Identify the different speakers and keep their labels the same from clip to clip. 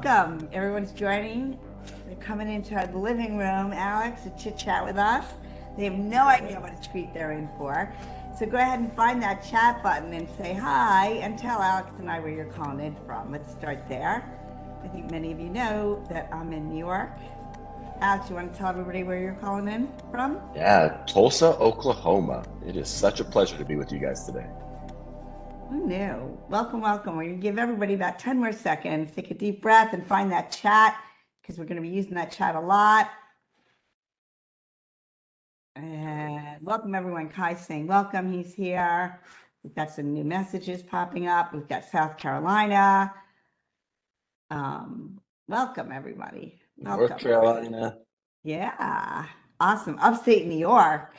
Speaker 1: Welcome. Everyone's joining. They're coming into the living room, Alex, to chit chat with us. They have no idea what a treat they're in for. So go ahead and find that chat button and say hi and tell Alex and I where you're calling in from. Let's start there. I think many of you know that I'm in New York. Alex, you want to tell everybody where you're calling in from?
Speaker 2: Yeah, Tulsa, Oklahoma. It is such a pleasure to be with you guys today.
Speaker 1: Who knew? Welcome, welcome. We're going to give everybody about 10 more seconds. Take a deep breath and find that chat because we're going to be using that chat a lot. And welcome, everyone. Kai's saying welcome. He's here. We've got some new messages popping up. We've got South Carolina. Welcome, everybody. Welcome.
Speaker 2: North Carolina.
Speaker 1: Yeah. Awesome. Upstate New York.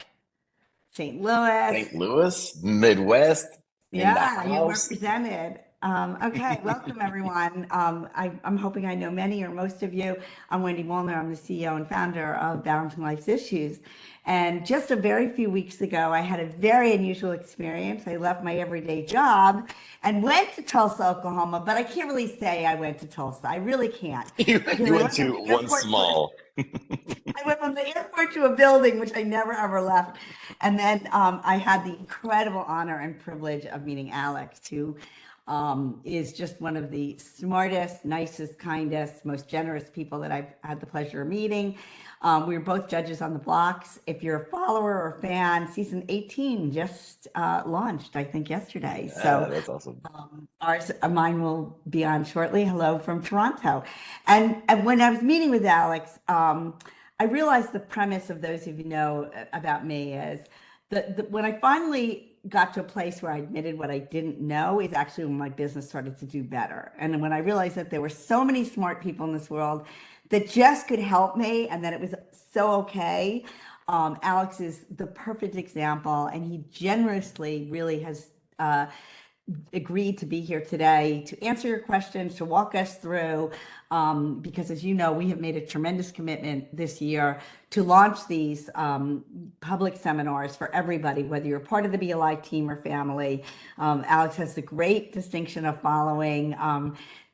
Speaker 1: St. Louis.
Speaker 2: St. Louis, Midwest, in the
Speaker 1: Yeah, you
Speaker 2: house.
Speaker 1: represented. Okay, welcome everyone. I'm hoping I know many or most of you. I'm Wendy Wollner. I'm the CEO and founder of Balancing Life's Issues. And just a very few weeks ago, I had a very unusual experience. I left my everyday job and went to Tulsa, Oklahoma, but I can't really say I went to Tulsa. I really can't.
Speaker 2: You
Speaker 1: Because
Speaker 2: you
Speaker 1: I
Speaker 2: went
Speaker 1: went from
Speaker 2: to
Speaker 1: the
Speaker 2: one
Speaker 1: airport to
Speaker 2: small.
Speaker 1: I went from the airport to a building, which I never ever left. And then I had the incredible honor and privilege of meeting Alex, who is just one of the smartest, nicest, kindest, most generous people that I've had the pleasure of meeting. We were both judges on the blocks. If you're a follower or fan, season 18 just launched, I think, yesterday.
Speaker 2: Yeah,
Speaker 1: So
Speaker 2: that's awesome.
Speaker 1: mine will be on shortly. Hello from Toronto. And when I was meeting with Alex, I realized the premise of those of you know about me is that when I finally got to a place where I admitted what I didn't know is actually when my business started to do better. And when I realized that there were so many smart people in this world that just could help me and that it was so okay. Alex is the perfect example, and he generously really has agreed to be here today to answer your questions, to walk us through, because as you know, we have made a tremendous commitment this year to launch these public seminars for everybody, whether you're part of the BLI team or family. Alex has the great distinction of following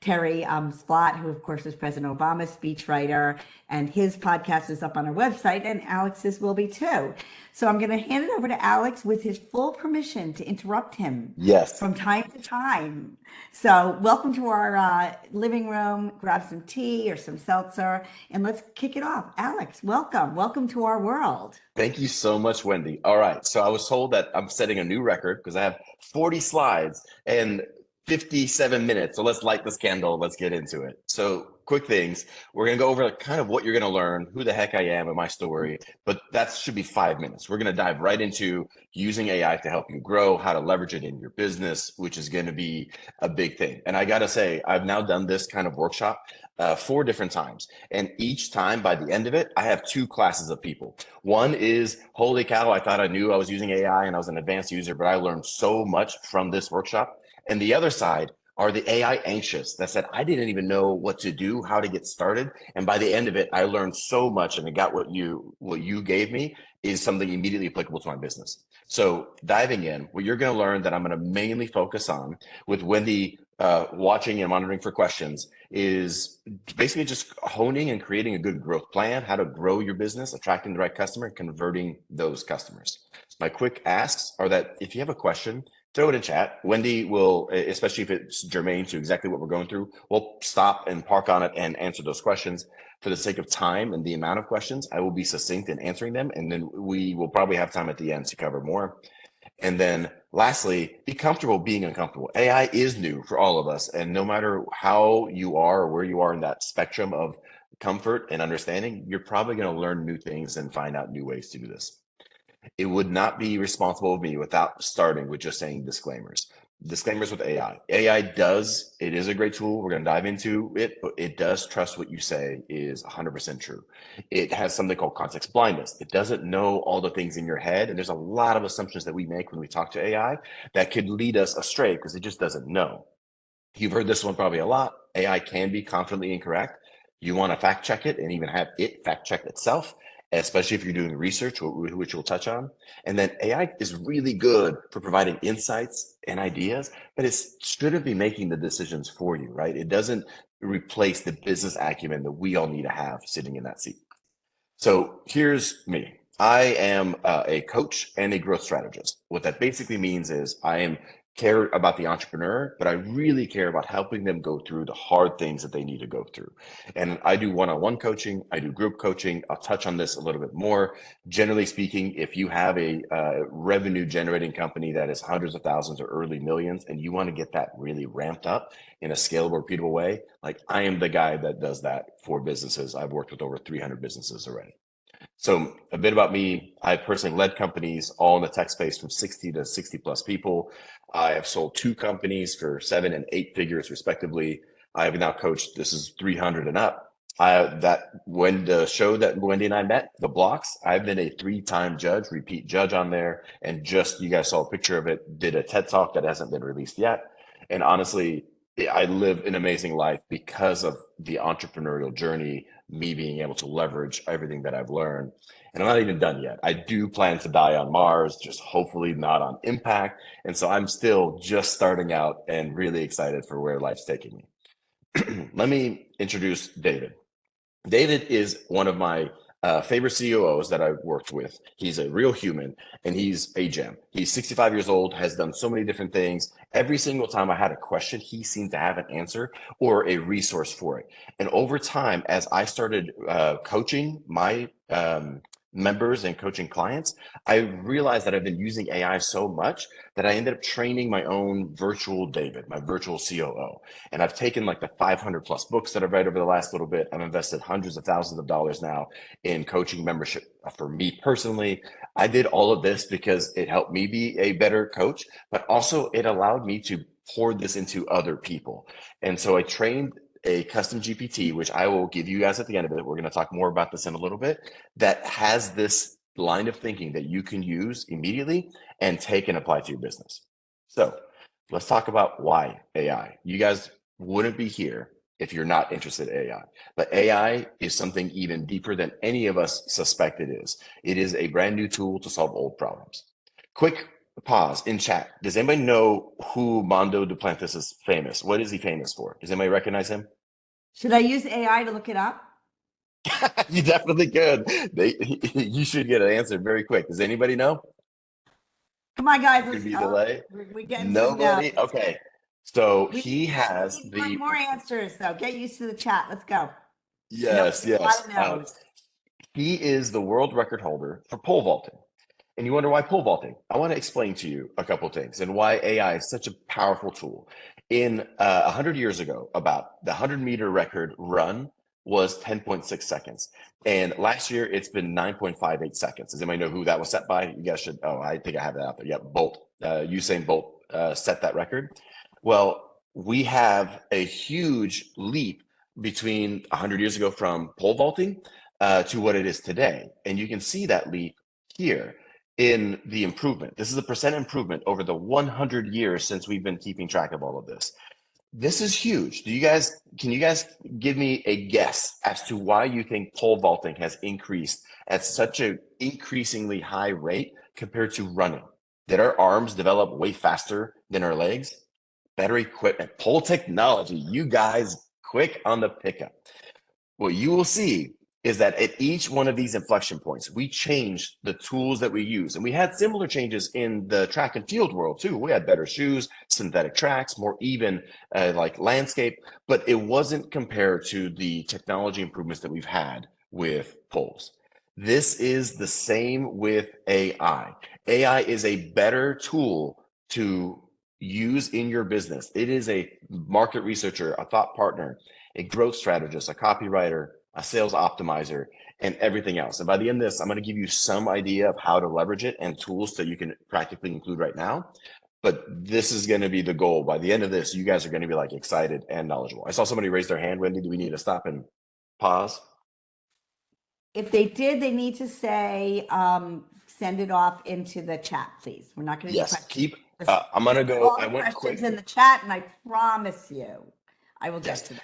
Speaker 1: Terry Splott, who of course is President Obama's speechwriter, and his podcast is up on our website, and Alex's will be too. So I'm going to hand it over to Alex with his full permission to interrupt him
Speaker 2: Yes.
Speaker 1: from time to time. So welcome to our living room. Grab some tea or some seltzer, and let's kick it off. Alex, welcome. Welcome to our world.
Speaker 2: Thank you so much, Wendy. All right. So I was told that I'm setting a new record because I have 40 slides and 57 minutes. So let's light this candle. Let's get into it. So quick things. We're going to go over kind of what you're going to learn, who the heck I am and my story, but that should be 5 minutes. We're going to dive right into using AI to help you grow, how to leverage it in your business, which is going to be a big thing. And I got to say, I've now done this kind of workshop 4 different times. And each time by the end of it, I have 2 classes of people. One is, holy cow, I thought I knew I was using AI and I was an advanced user, but I learned so much from this workshop. And the other side are the AI anxious that said, I didn't even know what to do, how to get started. And by the end of it, I learned so much, and I got what you gave me is something immediately applicable to my business. So diving in, what you're going to learn that I'm going to mainly focus on with Wendy watching and monitoring for questions is basically just honing and creating a good growth plan, how to grow your business, attracting the right customer, and converting those customers. My quick asks are that if you have a question, throw it in chat. Wendy will, especially if it's germane to exactly what we're going through, we'll stop and park on it and answer those questions. For the sake of time and the amount of questions, I will be succinct in answering them, and then we will probably have time at the end to cover more. And then lastly, be comfortable being uncomfortable. AI is new for all of us, and no matter how you are or where you are in that spectrum of comfort and understanding, you're probably going to learn new things and find out new ways to do this. It would not be responsible of me without starting with just saying disclaimers. Disclaimers with AI. AI it is a great tool. We're going to dive into it, but it does trust what you say is 100% true. It has something called context blindness. It doesn't know all the things in your head. And there's a lot of assumptions that we make when we talk to AI that could lead us astray because it just doesn't know. You've heard this one probably a lot. AI can be confidently incorrect. You want to fact check it and even have it fact check itself. especially if you're doing research, which we'll touch on. And then AI is really good for providing insights and ideas, but it shouldn't be making the decisions for you, right? It doesn't replace the business acumen that we all need to have sitting in that seat. So here's me. I am a coach and a growth strategist. What that basically means is I am care about the entrepreneur, but I really care about helping them go through the hard things that they need to go through. And I do one-on-one coaching. I do group coaching. I'll touch on this a little bit more. Generally speaking, if you have a revenue generating company that is hundreds of thousands or early millions, and you want to get that really ramped up in a scalable, repeatable way, like I am the guy that does that for businesses. I've worked with over 300 businesses already. So a bit about me. I personally led companies all in the tech space from 60 to 60 plus people. I have sold 2 companies for 7 and 8 figures respectively. I have now coached, this is 300 and up. When the show that Wendy and I met, The Blocks, I've been a 3-time repeat judge on there. And just, you guys saw a picture of it, did a TED Talk that hasn't been released yet. And honestly, I live an amazing life because of the entrepreneurial journey, me being able to leverage everything that I've learned. And I'm not even done yet. I do plan to die on Mars, just hopefully not on impact. And so I'm still just starting out and really excited for where life's taking me. Let me introduce David. David is one of my favorite COOs that I've worked with. He's a real human and he's a gem. He's 65 years old, has done so many different things. Every single time I had a question, he seemed to have an answer or a resource for it. And over time, as I started coaching my members and coaching clients, I realized that I've been using AI so much that I ended up training my own virtual David, my virtual COO. And I've taken like the 500 plus books that I've read over the last little bit. I've invested hundreds of thousands of dollars now in coaching membership for me personally. I did all of this because it helped me be a better coach, but also it allowed me to pour this into other people. And so I trained a custom GPT, which I will give you guys at the end of it. We're going to talk more about this in a little bit, that has this line of thinking that you can use immediately and take and apply to your business. So let's talk about why AI. You guys wouldn't be here if you're not interested in AI, but AI is something even deeper than any of us suspect it is. It is a brand new tool to solve old problems. Quick pause in chat. Does anybody know who Mondo Duplantis is famous? What is he famous for? Does anybody recognize him?
Speaker 1: Should I use AI to look it up?
Speaker 2: You definitely could. You should get an answer very quick. Does anybody know?
Speaker 1: Come on, guys.
Speaker 2: Could
Speaker 1: Let's,
Speaker 2: be delay.
Speaker 1: we're getting some
Speaker 2: Nobody. Okay. So
Speaker 1: We
Speaker 2: he has
Speaker 1: need
Speaker 2: the
Speaker 1: more answers, though. Get used to the chat. Let's go.
Speaker 2: yes,
Speaker 1: A lot
Speaker 2: yes.
Speaker 1: of no's.
Speaker 2: He is the world record holder for pole vaulting. And you wonder why pole vaulting? I want to explain to you a couple of things and why AI is such a powerful tool. In 100 years ago, about the 100-meter record run was 10.6 seconds. And last year, it's been 9.58 seconds. Does anybody know who that was set by? You guys should. Oh, I think I have that out there. Yep, Bolt. Usain Bolt set that record. Well, we have a huge leap between 100 years ago from pole vaulting to what it is today. And you can see that leap here in the improvement. This is a percent improvement over the 100 years since we've been keeping track of all of this. This is huge. Can you guys give me a guess as to why you think pole vaulting has increased at such an increasingly high rate compared to running? Did our arms develop way faster than our legs? Better equipment, pole technology, you guys quick on the pickup. What you will see is that at each one of these inflection points, we changed the tools that we use. And we had similar changes in the track and field world too. We had better shoes, synthetic tracks, more even like landscape, but it wasn't compared to the technology improvements that we've had with poles. This is the same with AI. AI is a better tool to use in your business. It is a market researcher, a thought partner, a growth strategist, a copywriter, a sales optimizer, and everything else. And by the end of this, I'm going to give you some idea of how to leverage it and tools that you can practically include right now. But this is going to be the goal. By the end of this, you guys are going to be like excited and knowledgeable. I saw somebody raise their hand. Wendy, do we need to stop and pause?
Speaker 1: If they did, they need to say, send it off into the chat, please. We're not going to do
Speaker 2: Yes,
Speaker 1: questions.
Speaker 2: I'm going to go.
Speaker 1: All
Speaker 2: I
Speaker 1: the
Speaker 2: went
Speaker 1: questions
Speaker 2: quick.
Speaker 1: in the chat, and I promise you, I will get
Speaker 2: Yes.
Speaker 1: to them.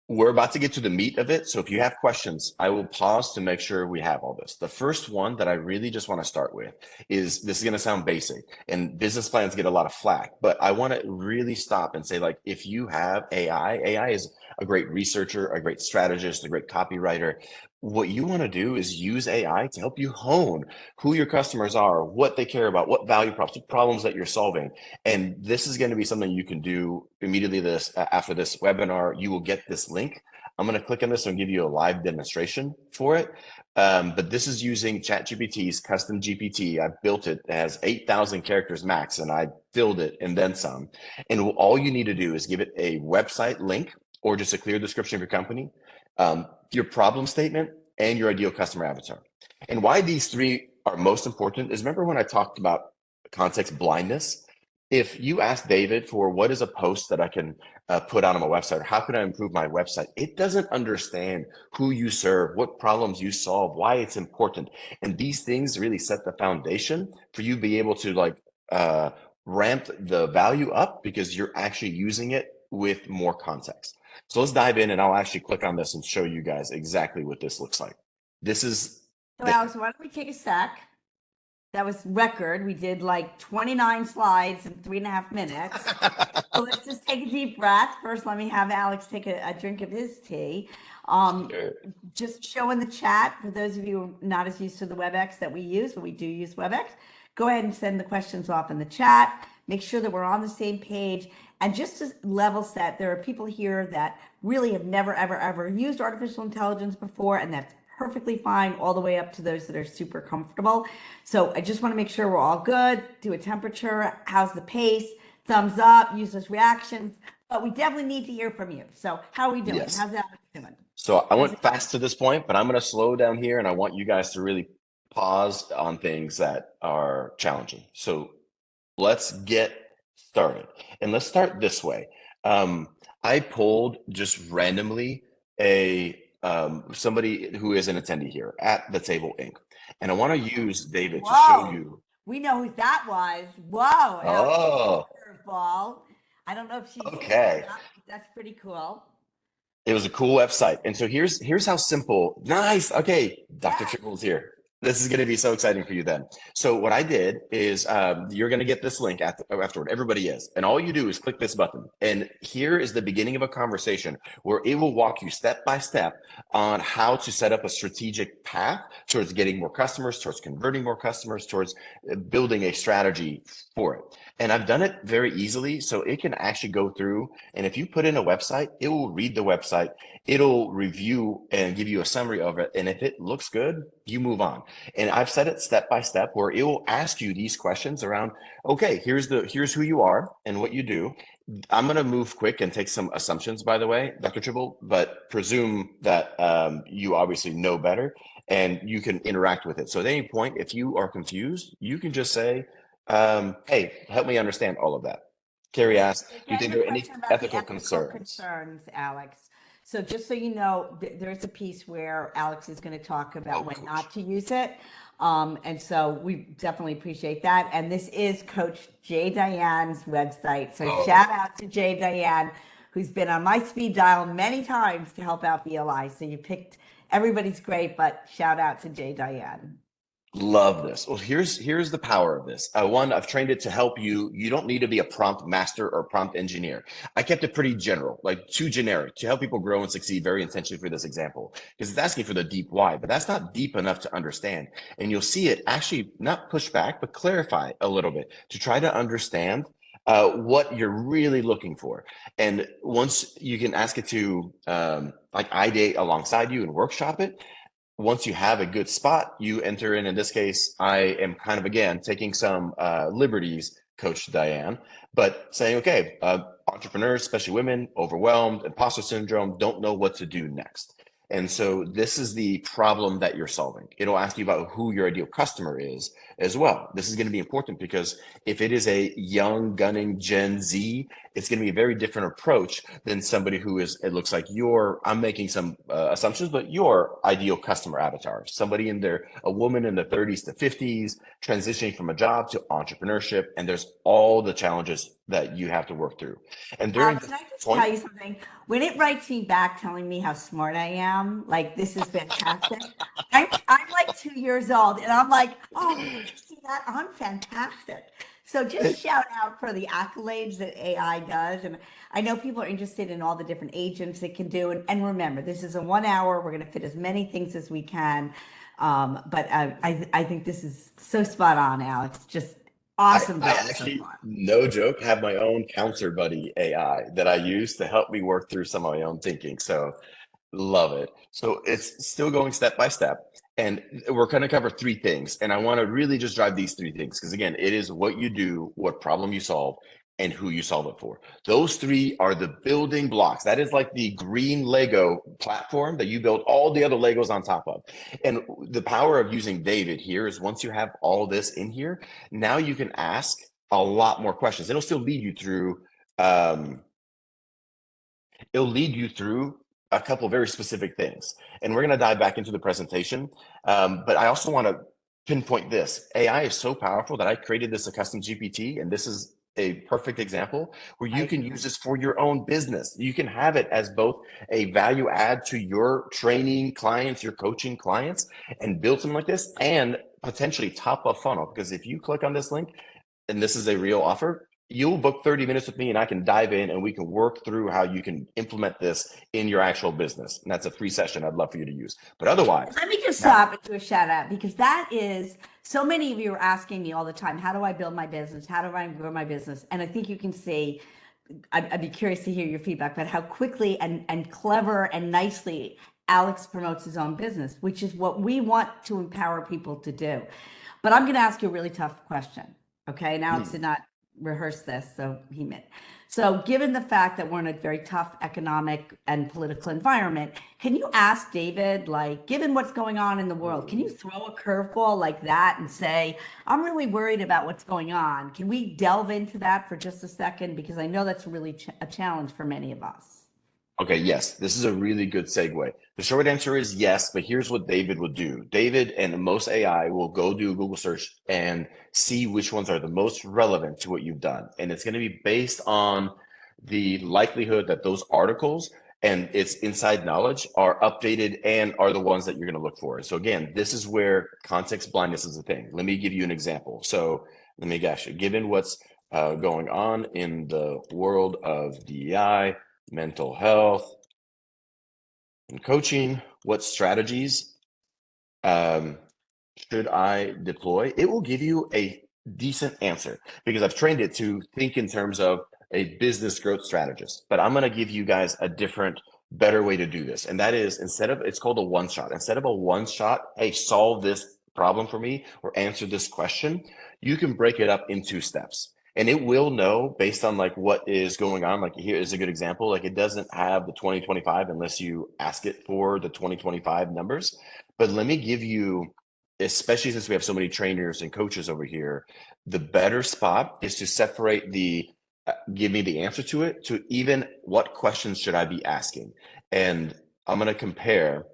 Speaker 2: We're about to get to the meat of it. So if you have questions, I will pause to make sure we have all this. The first one that I really just want to start with is, this is going to sound basic and business plans get a lot of flack, but I want to really stop and say, like, if you have AI is a great researcher, a great strategist, a great copywriter. What you want to do is use AI to help you hone who your customers are, what they care about, what value props, what problems that you're solving. And this is going to be something you can do immediately after this webinar. You will get this link. I'm going to click on this and give you a live demonstration for it. But this is using ChatGPT's custom GPT. I built it. It has 8,000 characters max, and I filled it and then some. And all you need to do is give it a website link or just a clear description of your company, your problem statement, and your ideal customer avatar. And why these three are most important is, remember when I talked about context blindness? If you ask David for what is a post that I can put out on my website, or how can I improve my website, it doesn't understand who you serve, what problems you solve, why it's important. And these things really set the foundation for you to be able to like ramp the value up, because you're actually using it with more context. So let's dive in, and I'll actually click on this and show you guys exactly what this looks like. This is
Speaker 1: So Alex, why don't we take a sec? That was record. We did like 29 slides in 3.5 minutes. So let's just take a deep breath. First, let me have Alex take a drink of his tea.
Speaker 2: Sure.
Speaker 1: Just show in the chat, for those of you not as used to the WebEx that we use, but we do use WebEx, go ahead and send the questions off in the chat. Make sure that we're on the same page. And just to level set, there are people here that really have never, ever, ever used artificial intelligence before, and that's perfectly fine, all the way up to those that are super comfortable. So I just want to make sure we're all good. Do a temperature. How's the pace? Thumbs up. Use those reactions. But we definitely need to hear from you. So how are we doing?
Speaker 2: Yes.
Speaker 1: How's that doing?
Speaker 2: So I went fast to this point, but I'm going to slow down here, and I want you guys to really pause on things that are challenging. So let's get started. And let's start this way. I pulled just randomly somebody who is an attendee here at the Table Inc. And I want to use David to show you.
Speaker 1: We know who that was. Whoa.
Speaker 2: Oh,
Speaker 1: Curveball. I don't know if she's
Speaker 2: okay.
Speaker 1: That's pretty cool.
Speaker 2: It was a cool website. And so here's how simple. Nice. Okay. Dr. Trickle's here. This is going to be so exciting for you then. So what I did is you're going to get this link afterward. Everybody is. And all you do is click this button. And here is the beginning of a conversation where it will walk you step by step on how to set up a strategic path towards getting more customers, towards converting more customers, towards building a strategy for it. And I've done it very easily. So it can actually go through. And if you put in a website, it will read the website. It'll review and give you a summary of it. And if it looks good, you move on. And I've set it step by step where it will ask you these questions around, okay, here's who you are and what you do. I'm going to move quick and take some assumptions, by the way, Dr. Tribble, but presume that you obviously know better and you can interact with it. So at any point, if you are confused, you can just say, hey, help me understand all of that. Carrie asked, do you think there are any ethical concerns?
Speaker 1: Alex? So just so you know, there's a piece where Alex is going to talk about when not to use it. And so we definitely appreciate that. And this is Coach Jay Diane's website. So shout out to Jay Diane, who's been on my speed dial many times to help out BLI. So you picked, everybody's great, but shout out to Jay Diane.
Speaker 2: Love this. Well, here's the power of this. One, I've trained it to help you. You don't need to be a prompt master or prompt engineer. I kept it pretty general, like too generic, to help people grow and succeed very intentionally for this example, because it's asking for the deep why, but that's not deep enough to understand. And you'll see it actually not push back, but clarify a little bit to try to understand what you're really looking for. And once you can ask it to like ideate alongside you and workshop it, once you have a good spot, you enter in this case, I am kind of, again, taking some liberties, Coach Diane, but saying, okay, entrepreneurs, especially women, overwhelmed, imposter syndrome, don't know what to do next. And so this is the problem that you're solving. It'll ask you about who your ideal customer is as well. This is going to be important because if it is a young gunning Gen Z, it's going to be a very different approach than somebody who is, it looks like I'm making some assumptions, but your ideal customer avatar, somebody a woman in the 30s to 50s, transitioning from a job to entrepreneurship. And there's all the challenges that you have to work through. And during
Speaker 1: Alex,
Speaker 2: this
Speaker 1: can I just
Speaker 2: point,
Speaker 1: tell you something? When it writes me back telling me how smart I am, like this is fantastic. I'm like 2 years old and I'm like, oh, did you see that? I'm fantastic. So just shout out for the accolades that AI does. And I know people are interested in all the different agents it can do. And remember, this is a 1 hour. We're going to fit as many things as we can. But I think this is so spot on, Alex. Just awesome
Speaker 2: I
Speaker 1: job so
Speaker 2: actually,
Speaker 1: far.
Speaker 2: no joke, have my own counselor buddy AI that I use to help me work through some of my own thinking. So love it. So it's still going step by step. And we're going to cover three things. And I want to really just drive these three things because, again, it is what you do, what problem you solve, and who you solve it for. Those three are the building blocks. That is like the green Lego platform that you build all the other Legos on top of. And the power of using David here is once you have all this in here, now you can ask a lot more questions. It'll still lead you through um, it'll lead you through a couple very specific things. And we're going to dive back into the presentation. But I also want to pinpoint this. AI is so powerful that I created this a custom GPT, and this is a perfect example where you can use this for your own business. You can have it as both a value add to your training clients, your coaching clients, and build something like this and potentially top a funnel. Because if you click on this link, and this is a real offer, you'll book 30 minutes with me and I can dive in and we can work through how you can implement this in your actual business. And that's a free session I'd love for you to use. But otherwise,
Speaker 1: Let me just stop and do a shout out because that is so many of you are asking me all the time, how do I build my business? How do I grow my business? And I think you can see, I'd be curious to hear your feedback, but how quickly and clever and nicely Alex promotes his own business, which is what we want to empower people to do. But I'm going to ask you a really tough question. Okay. And Alex did not rehearse this, so he meant. So, given the fact that we're in a very tough economic and political environment, can you ask David, like, given what's going on in the world, can you throw a curveball like that and say, I'm really worried about what's going on? Can we delve into that for just a second? Because I know that's really a challenge for many of us.
Speaker 2: Okay, yes, this is a really good segue. The short answer is yes, but here's what David would do. David and most AI will go do a Google search and see which ones are the most relevant to what you've done. And it's going to be based on the likelihood that those articles and its inside knowledge are updated and are the ones that you're going to look for. So again, this is where context blindness is a thing. Let me give you an example. So let me guess you, given what's going on in the world of DEI, mental health, and coaching, what strategies should I deploy? It will give you a decent answer because I've trained it to think in terms of a business growth strategist. But I'm going to give you guys a different, better way to do this. And that is it's called a one shot. Instead of a one shot, hey, solve this problem for me or answer this question, you can break it up into steps. And it will know based on like what is going on. Like here is a good example. Like it doesn't have the 2025 unless you ask it for the 2025 numbers. But let me give you, especially since we have so many trainers and coaches over here, the better spot is to separate the give me the answer to it to even what questions should I be asking. And I'm going to compare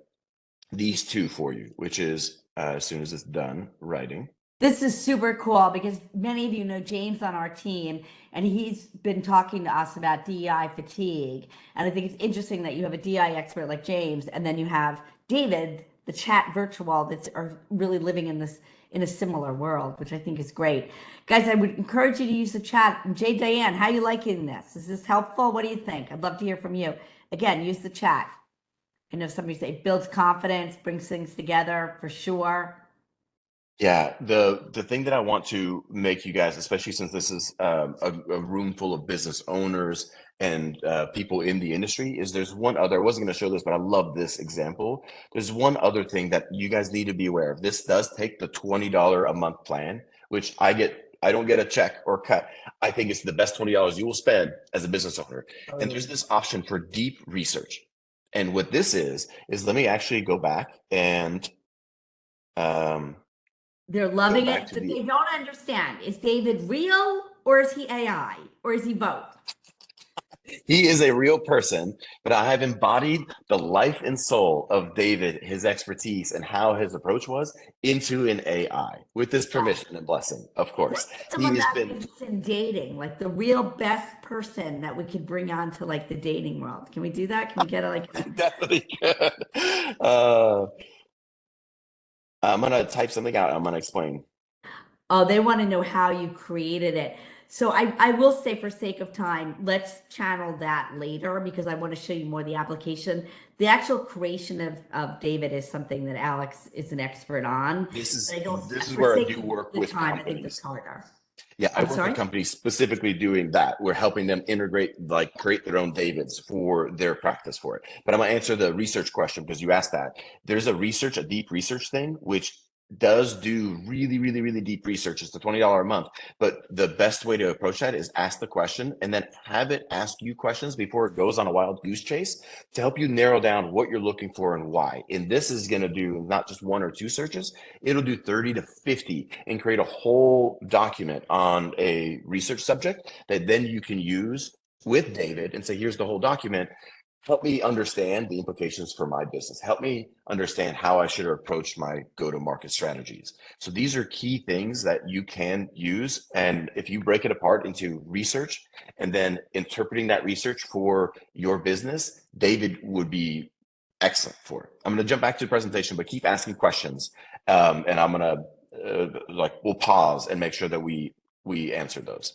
Speaker 2: these two for you, which is as soon as it's done writing.
Speaker 1: This is super cool because many of you know James on our team, and he's been talking to us about DEI fatigue. And I think it's interesting that you have a DEI expert like James, and then you have David, the chat virtual, that's are really living in a similar world, which I think is great. Guys, I would encourage you to use the chat. Jay Diane, how are you liking this? Is this helpful? What do you think? I'd love to hear from you. Again, use the chat. I know somebody say it builds confidence, brings things together for sure.
Speaker 2: Yeah, the thing that I want to make you guys, especially since this is a room full of business owners and people in the industry, is there's one other. I wasn't going to show this, but I love this example. There's one other thing that you guys need to be aware of. This does take the $20 a month plan, which I get. I don't get a check or cut. I think it's the best $20 you will spend as a business owner. And there's this option for deep research. And what this is let me actually go back and
Speaker 1: They're
Speaker 2: go
Speaker 1: loving
Speaker 2: back
Speaker 1: it,
Speaker 2: to
Speaker 1: but
Speaker 2: the
Speaker 1: they don't understand. Is David real or is he AI or is he both?
Speaker 2: He is a real person, but I have embodied the life and soul of David, his expertise, and how his approach was into an AI with his permission and blessing, of course. He
Speaker 1: Someone
Speaker 2: has
Speaker 1: that
Speaker 2: been
Speaker 1: thinks in dating, like the real best person that we could bring on to like the dating world. Can we do that? Can we get
Speaker 2: definitely good. Uh, I'm gonna type something out. I'm gonna explain.
Speaker 1: oh, they want to know how you created it. So I will say for sake of time, let's channel that later because I want to show you more the application. The actual creation of David is something that Alex is an expert on.
Speaker 2: This
Speaker 1: But
Speaker 2: is
Speaker 1: I don't,
Speaker 2: this is
Speaker 1: for
Speaker 2: where I
Speaker 1: sake
Speaker 2: do
Speaker 1: of
Speaker 2: work
Speaker 1: the
Speaker 2: with
Speaker 1: time, I think that's
Speaker 2: companies.
Speaker 1: harder.
Speaker 2: Yeah, I
Speaker 1: I'm
Speaker 2: work with
Speaker 1: sorry?
Speaker 2: companies specifically doing that. We're helping them integrate, like create their own Davids for their practice for it. But I'm gonna answer the research question because you asked that. There's a deep research thing, which does do really, really, really deep research. It's the $20 a month. But the best way to approach that is ask the question and then have it ask you questions before it goes on a wild goose chase to help you narrow down what you're looking for and why. And this is gonna do not just one or two searches, it'll do 30 to 50 and create a whole document on a research subject that then you can use with David and say, here's the whole document. Help me understand the implications for my business. Help me understand how I should approach my go-to-market strategies. So these are key things that you can use. And if you break it apart into research and then interpreting that research for your business, David would be excellent for it. I'm going to jump back to the presentation, but keep asking questions. And I'm going to we'll pause and make sure that we answer those.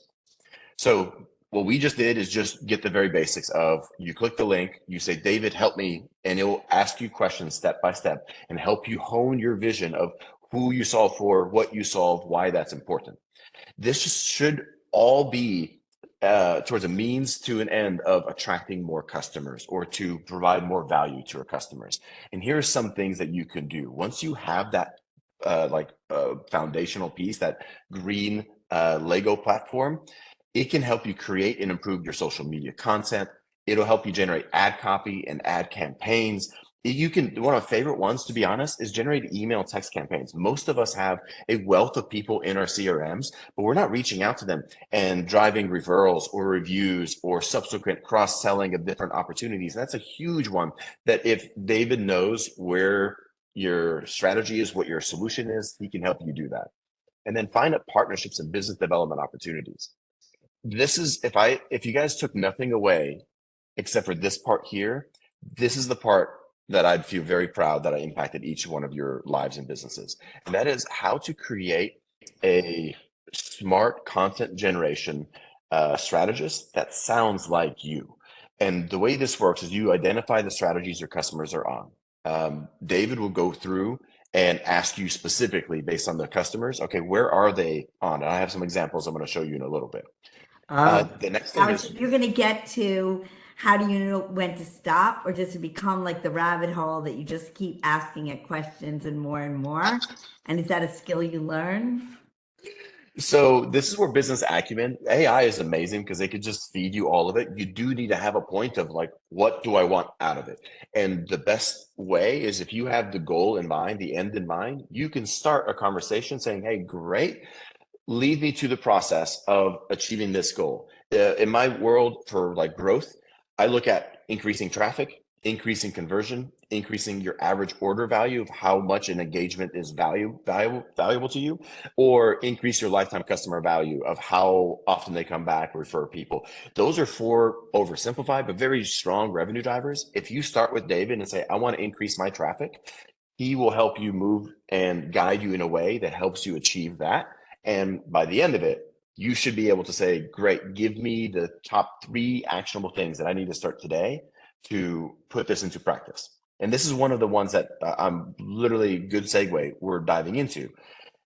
Speaker 2: So what we just did is just get the very basics of you click the link, you say, David, help me, and it will ask you questions step by step and help you hone your vision of who you solve for, what you solve, why that's important. This just should all be towards a means to an end of attracting more customers or to provide more value to our customers. And here are some things that you can do. Once you have that foundational piece, that green Lego platform, it can help you create and improve your social media content. It'll help you generate ad copy and ad campaigns. You can, one of my favorite ones, to be honest, is generate email text campaigns. Most of us have a wealth of people in our CRMs, but we're not reaching out to them and driving referrals or reviews or subsequent cross-selling of different opportunities. And that's a huge one that if David knows where your strategy is, what your solution is, he can help you do that. And then find partnerships and business development opportunities. This is, if you guys took nothing away except for this part here, this is the part that I'd feel very proud that I impacted each one of your lives and businesses. And that is how to create a smart content generation strategist that sounds like you. And the way this works is you identify the strategies your customers are on. David will go through and ask you specifically based on the customers, okay, where are they on? And I have some examples I'm going to show you in a little bit. The next thing
Speaker 1: Alex,
Speaker 2: is
Speaker 1: if you're going to get to how do you know when to stop, or does it become like the rabbit hole that you just keep asking it questions and more and more? And is that a skill you learn?
Speaker 2: So this is where business acumen, AI is amazing because they could just feed you all of it. You do need to have a point of like, what do I want out of it? And the best way is if you have the goal in mind, the end in mind, you can start a conversation saying, hey, great, lead me to the process of achieving this goal. In my world for like growth, I look at increasing traffic, increasing conversion, increasing your average order value of how much an engagement is valuable to you, or increase your lifetime customer value of how often they come back, refer people. Those are four oversimplified, but very strong revenue drivers. If you start with David and say, I want to increase my traffic, he will help you move and guide you in a way that helps you achieve that. And by the end of it, you should be able to say, great, give me the top 3 actionable things that I need to start today to put this into practice. And this is one of the ones that I'm literally good segue we're diving into,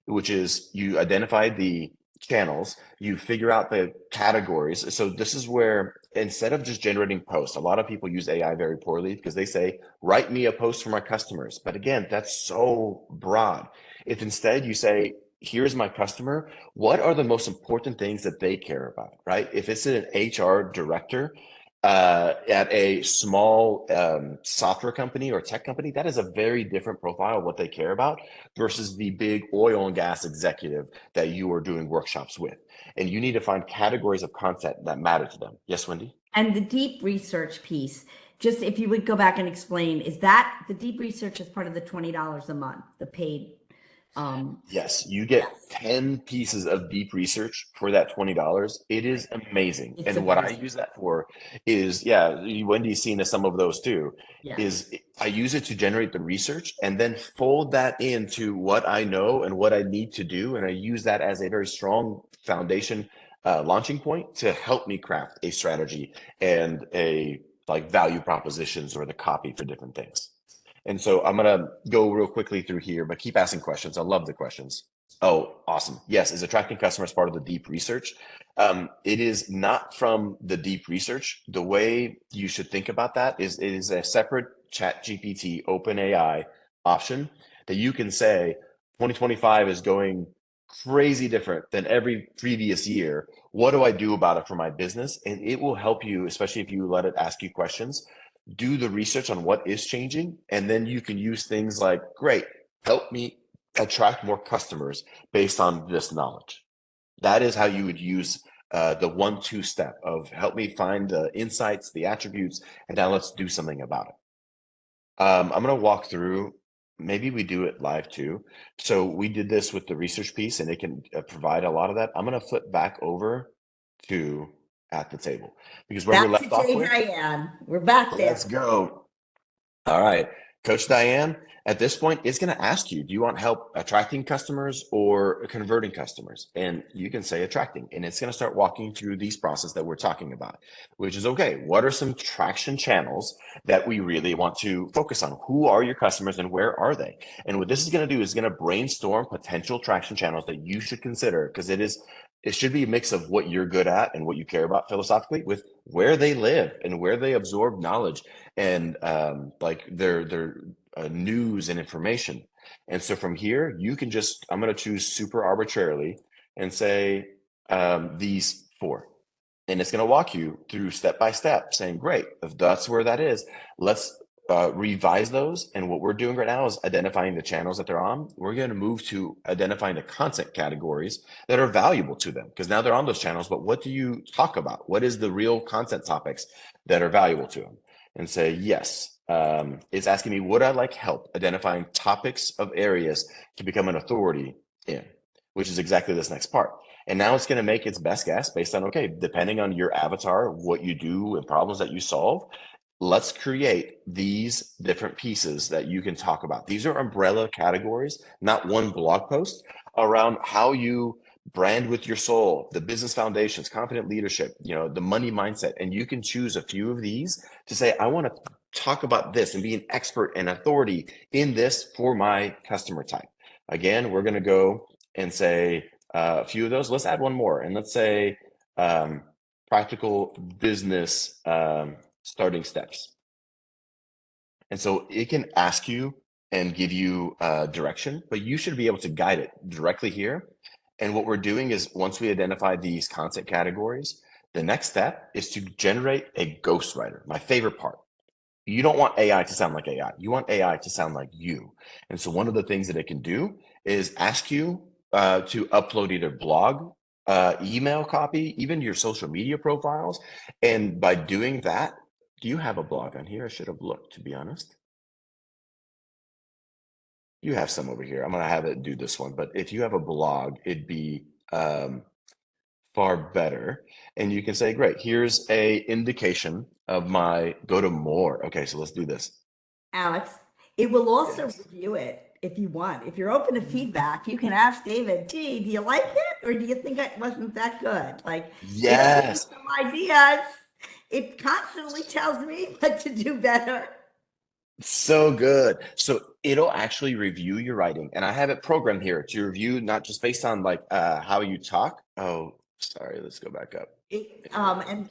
Speaker 2: which is you identify the channels, you figure out the categories. So this is where instead of just generating posts, a lot of people use AI very poorly because they say, write me a post for my customers. But again, that's so broad. If instead you say, here's my customer, what are the most important things that they care about, right? If it's an HR director at a small software company or tech company, that is a very different profile of what they care about versus the big oil and gas executive that you are doing workshops with. And you need to find categories of content that matter to them. Yes, Wendy?
Speaker 1: And the deep research piece, just if you would go back and explain, is that the deep research is part of the $20 a month, the paid?
Speaker 2: Yes, you get
Speaker 1: Yes,
Speaker 2: 10 pieces of deep research for that $20. It
Speaker 1: right.
Speaker 2: is amazing.
Speaker 1: It's
Speaker 2: And what I
Speaker 1: amazing.
Speaker 2: use that for is, yeah, Wendy's seen some of those too,
Speaker 1: Yeah.
Speaker 2: is I use it to generate the research and then fold that into what I know and what I need to do. And I use that as a very strong foundation launching point to help me craft a strategy and a like value propositions or the copy for different things. And so I'm going to go real quickly through here, but keep asking questions. I love the questions. Oh, awesome. Yes, is attracting customers part of the deep research? It is not from the deep research. The way you should think about that is it is a separate chat GPT OpenAI option that you can say 2025 is going crazy different than every previous year. What do I do about it for my business? And it will help you, especially if you let it ask you questions, do the research on what is changing, and then you can use things like, great, help me attract more customers based on this knowledge. That is how you would use the 1-2 step of help me find the insights, the attributes, and now let's do something about it. I'm going to walk through. Maybe we do it live too. So we did this with the research piece, and it can provide a lot of that. I'm going to flip back over to at the table because where we
Speaker 1: Back to
Speaker 2: left off
Speaker 1: Jay
Speaker 2: with,
Speaker 1: Diane. We're back
Speaker 2: let's
Speaker 1: there.
Speaker 2: go. All right. Coach Diane, at this point, it's going to ask you, do you want help attracting customers or converting customers? And you can say attracting, and it's going to start walking through these processes that we're talking about, which is okay. What are some traction channels that we really want to focus on? Who are your customers and where are they? And what this is going to do is going to brainstorm potential traction channels that you should consider because it should be a mix of what you're good at and what you care about philosophically with where they live and where they absorb knowledge and like their news and information. And so from here, you can just, I'm going to choose super arbitrarily and say these 4. And it's going to walk you through step by step saying, great, if that's where that is, let's revise those. And what we're doing right now is identifying the channels that they're on. We're going to move to identifying the content categories that are valuable to them because now they're on those channels. But what do you talk about? What is the real content topics that are valuable to them? And say, yes. It's asking me, would I like help identifying topics of areas to become an authority in, which is exactly this next part. And now it's going to make its best guess based on, okay, depending on your avatar, what you do and problems that you solve, let's create these different pieces that you can talk about. These are umbrella categories, not one blog post around how you brand with your soul, the business foundations, confident leadership, the money mindset. And you can choose a few of these to say, I want to talk about this and be an expert and authority in this for my customer type. Again, we're going to go and say a few of those. Let's add one more. And let's say practical business starting steps. And so it can ask you and give you direction, but you should be able to guide it directly here. And what we're doing is once we identify these content categories, the next step is to generate a ghostwriter, my favorite part. You don't want AI to sound like AI. You want AI to sound like you. And so one of the things that it can do is ask you to upload either blog, email copy, even your social media profiles. And by doing that, do you have a blog on here? I should have looked, to be honest. You have some over here. I'm going to have it do this one. But if you have a blog, it'd be far better. And you can say, great, here's a indication of my go to more. Okay, so let's do this.
Speaker 1: Alex, it will also
Speaker 2: Yes.
Speaker 1: review it if you want. If you're open to feedback, you can ask David, gee, do you like it? Or do you think it wasn't that good? Like, it'll give you
Speaker 2: Yes.
Speaker 1: some ideas. It constantly tells me what to do better.
Speaker 2: So good. So it'll actually review your writing. And I have it programmed here to review not just based on like how you talk. Oh, sorry, let's go back up.
Speaker 1: And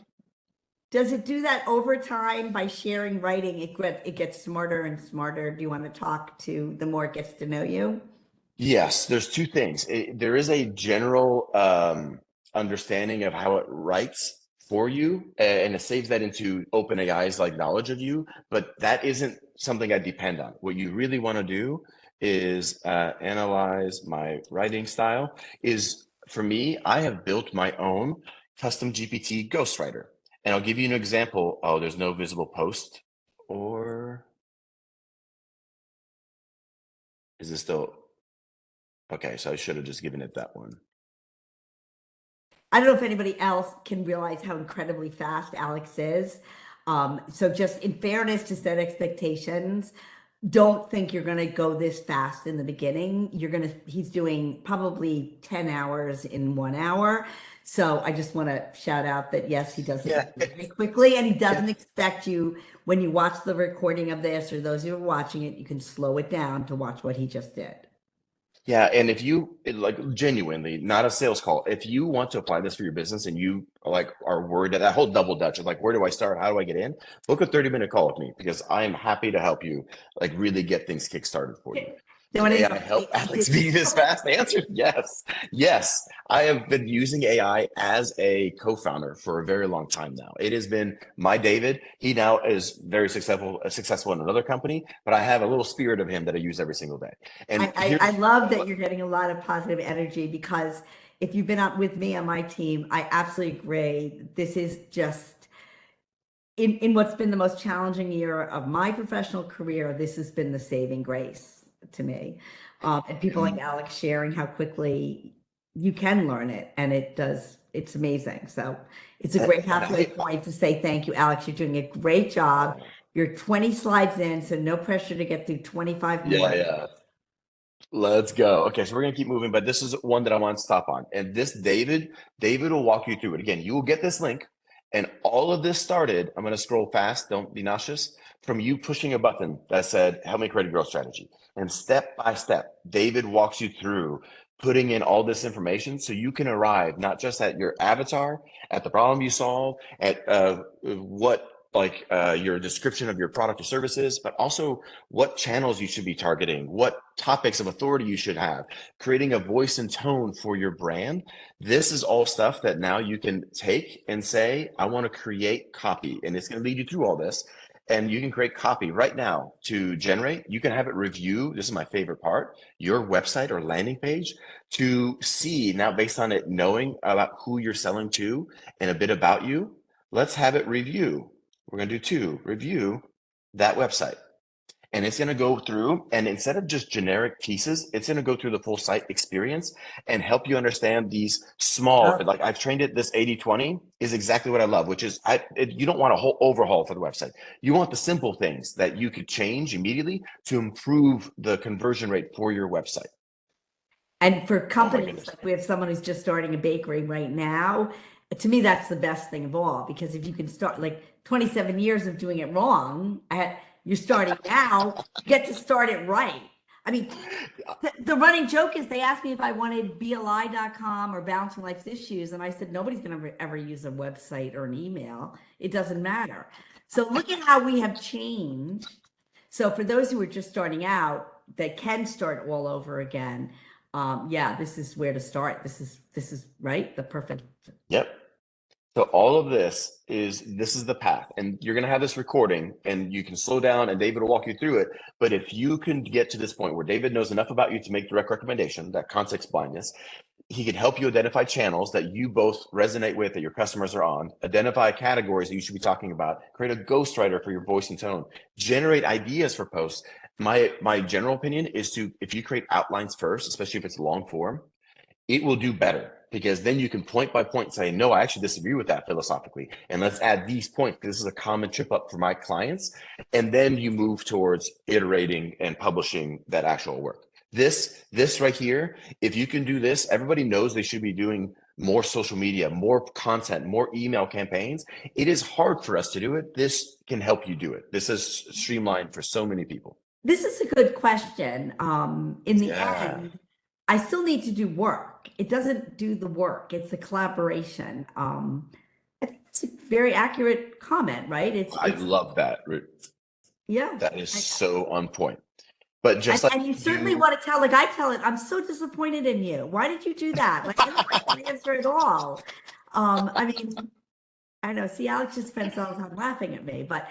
Speaker 1: does it do that over time by sharing writing? It gets smarter and smarter. Do you want to talk to the more it gets to know you?
Speaker 2: Yes, there's 2 things. There is a general understanding of how it writes for you, and it saves that into OpenAI's like knowledge of you, but that isn't something I depend on. What you really want to do is analyze my writing style. Is for me, I have built my own custom GPT ghostwriter. And I'll give you an example. Oh, there's no visible post, or is this still okay? So I should have just given it that one.
Speaker 1: I don't know if anybody else can realize how incredibly fast Alex is. So just in fairness to set expectations, don't think you're going to go this fast in the beginning. He's doing probably 10 hours in 1 hour. So I just want to shout out that yes, he does it very quickly, and he doesn't expect you, when you watch the recording of this, or those who are watching it, you can slow it down to watch what he just did.
Speaker 2: Yeah, and if you like genuinely, not a sales call, if you want to apply this for your business and you like are worried that whole double dutch of like, where do I start? How do I get in? Book a 30-minute call with me because I am happy to help you like really get things kickstarted for you.
Speaker 1: So
Speaker 2: Does AI help Alex be this fast? The answer is yes. Yes. I have been using AI as a co-founder for a very long time now. It has been my David. He now is very successful in another company, but I have a little spirit of him that I use every single day. And
Speaker 1: I love that you're getting a lot of positive energy, because if you've been out with me on my team, I absolutely agree. This is just in what's been the most challenging year of my professional career. This has been the saving grace to me. And people like Alex sharing how quickly you can learn it, and it's amazing. So it's a great halfway point to say thank you, Alex. You're doing a great job. You're 20 slides in, so no pressure to get through 25 more.
Speaker 2: Yeah. Let's go. Okay, so we're gonna keep moving, but this is one that I want to stop on. And this David will walk you through it. Again, you will get this link, and all of this started, I'm gonna scroll fast, don't be nauseous, from you pushing a button that said, help me create a growth strategy. And step by step, David walks you through putting in all this information so you can arrive not just at your avatar, at the problem you solve, at what your description of your product or services, but also what channels you should be targeting, what topics of authority you should have, creating a voice and tone for your brand. This is all stuff that now you can take and say, I want to create copy, and it's going to lead you through all this. And you can create copy right now to generate. You can have it review. This is my favorite part, your website or landing page, to see now based on it knowing about who you're selling to and a bit about you. Let's have it review. We're going to do review that website. And it's going to go through, and instead of just generic pieces, it's going to go through the full site experience and help you understand these small, like I've trained it, this 80-20 is exactly what I love, which is you don't want a whole overhaul for the website. You want the simple things that you could change immediately to improve the conversion rate for your website.
Speaker 1: And for companies, like we have someone who's just starting a bakery right now. To me, that's the best thing of all, because if you can start, like 27 years of doing it wrong, you're starting now, you get to start it right. I mean, the running joke is they asked me if I wanted BLI.com or Balancing Life's Issues, and I said, nobody's going to ever use a website or an email. It doesn't matter. So look at how we have changed. So for those who are just starting out, that can start all over again. Yeah, this is where to start. This is right, the perfect.
Speaker 2: Yep. So all of this is the path, and you're going to have this recording, and you can slow down and David will walk you through it. But if you can get to this point where David knows enough about you to make direct recommendation, that context blindness, he can help you identify channels that you both resonate with, that your customers are on, identify categories that you should be talking about, create a ghostwriter for your voice and tone, generate ideas for posts. My general opinion is if you create outlines first, especially if it's long form, it will do better, because then you can point by point say, no, I actually disagree with that philosophically. And let's add these points, because this is a common trip up for my clients. And then you move towards iterating and publishing that actual work. This right here, if you can do this, everybody knows they should be doing more social media, more content, more email campaigns. It is hard for us to do it. This can help you do it. This is streamlined for so many people.
Speaker 1: This is a good question. In the end, I still need to do work. It doesn't do the work. It's the collaboration. It's a very accurate comment, right?
Speaker 2: I love that.
Speaker 1: Yeah.
Speaker 2: That is so on point. But just
Speaker 1: and you certainly want to tell, like I tell it, I'm so disappointed in you. Why did you do that? Like I don't like the answer at all. I mean, I know, see, Alex just spends all the time laughing at me, but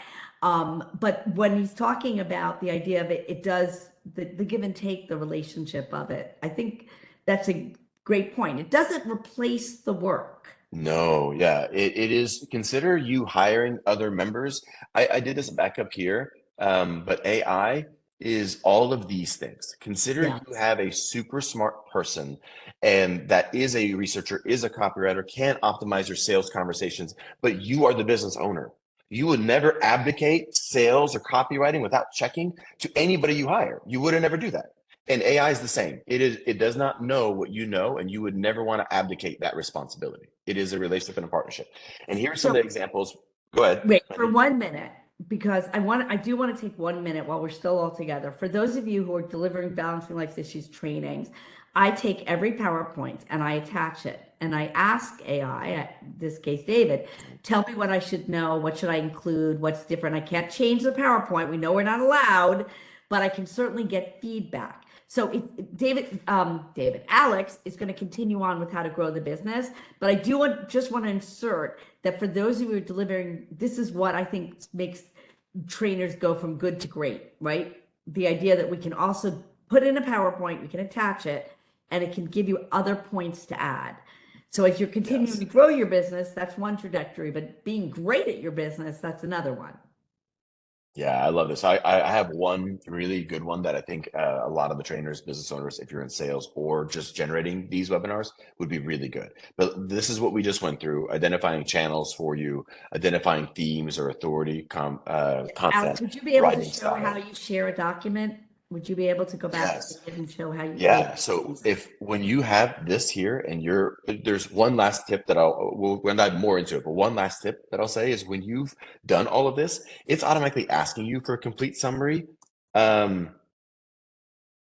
Speaker 1: when he's talking about the idea of it does the give and take, the relationship of it, I think that's a great point. It doesn't replace the work.
Speaker 2: No, yeah, it is. Consider you hiring other members. I did this back up here, but AI is all of these things. Consider
Speaker 1: Yeah.
Speaker 2: you have a super smart person, and that is a researcher, is a copywriter, can optimize your sales conversations, but you are the business owner. You would never abdicate sales or copywriting without checking to anybody you hire. You would never do that. And AI is the same. It does not know what you know, and you would never want to abdicate that responsibility. It is a relationship and a partnership. And here are some of the examples. Go ahead.
Speaker 1: Wait for 1 minute, because I do want to take 1 minute while we're still all together. For those of you who are delivering balancing life issues trainings, I take every PowerPoint and I attach it and I ask AI, in this case David, tell me what I should know, what should I include, what's different. I can't change the PowerPoint. We know we're not allowed, but I can certainly get feedback. So if Alex is going to continue on with how to grow the business, but I just want to insert that for those of you who are delivering, this is what I think makes trainers go from good to great, right? The idea that we can also put in a PowerPoint, we can attach it, and it can give you other points to add. So as you're continuing to grow your business, that's one trajectory, but being great at your business, that's another one.
Speaker 2: Yeah, I love this. I have one really good one that I think a lot of the trainers, business owners, if you're in sales or just generating these webinars, would be really good. But this is what we just went through: identifying channels for you, identifying themes or authority
Speaker 1: Alex,
Speaker 2: content,
Speaker 1: would you be able to
Speaker 2: writing
Speaker 1: show how
Speaker 2: style.
Speaker 1: you share a document? Would you be able to go back
Speaker 2: Yes.
Speaker 1: and show how you
Speaker 2: Yeah. So if when you have this here and there's one last tip that we'll dive more into it, but one last tip that I'll say is when you've done all of this, it's automatically asking you for a complete summary. Um,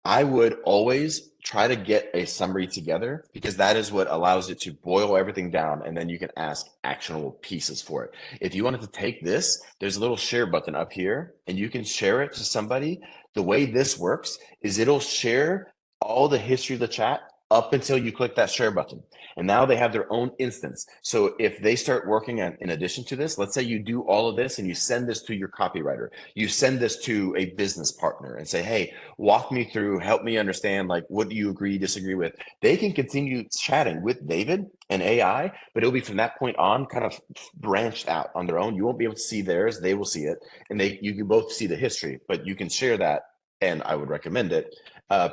Speaker 2: I would always try to get a summary together because that is what allows it to boil everything down, and then you can ask actionable pieces for it. If you wanted to take this, there's a little share button up here and you can share it to somebody. The way this works is it'll share all the history of the chat up until you click that share button. And now they have their own instance. So if they start working on, in addition to this, let's say you do all of this and you send this to your copywriter, you send this to a business partner and say, hey, walk me through, help me understand, like, what do you agree, disagree with? They can continue chatting with David and AI, but it'll be from that point on kind of branched out on their own. You won't be able to see theirs, they will see it, and you can both see the history, but you can share that, and I would recommend it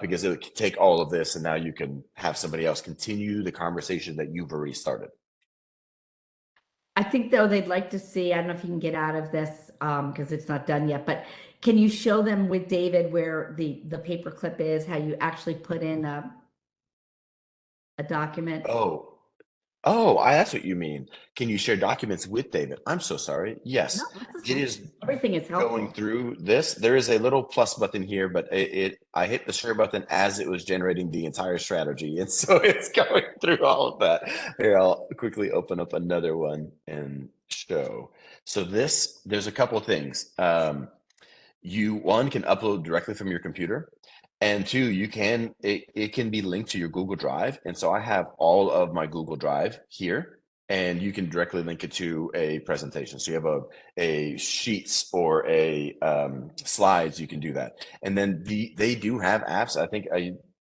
Speaker 2: because it would take all of this and now you can have somebody else continue the conversation that you've already started.
Speaker 1: I think though they'd like to see, I don't know if you can get out of this because it's not done yet, but can you show them with David where the paperclip is, how you actually put in a document?
Speaker 2: Oh, that's what you mean. Can you share documents with David? I'm so sorry. Yes,
Speaker 1: No, that's
Speaker 2: it
Speaker 1: okay.
Speaker 2: is
Speaker 1: Everything is helpful.
Speaker 2: going through this. There is a little plus button here, but I hit the share button as it was generating the entire strategy. And so it's going through all of that. Here, I'll quickly open up another one and show. So there's a couple of things. One can upload directly from your computer, and two, it can be linked to your Google Drive. And so I have all of my Google Drive here, and you can directly link it to a presentation. So you have a sheets or a slides, you can do that. And then they do have apps. I think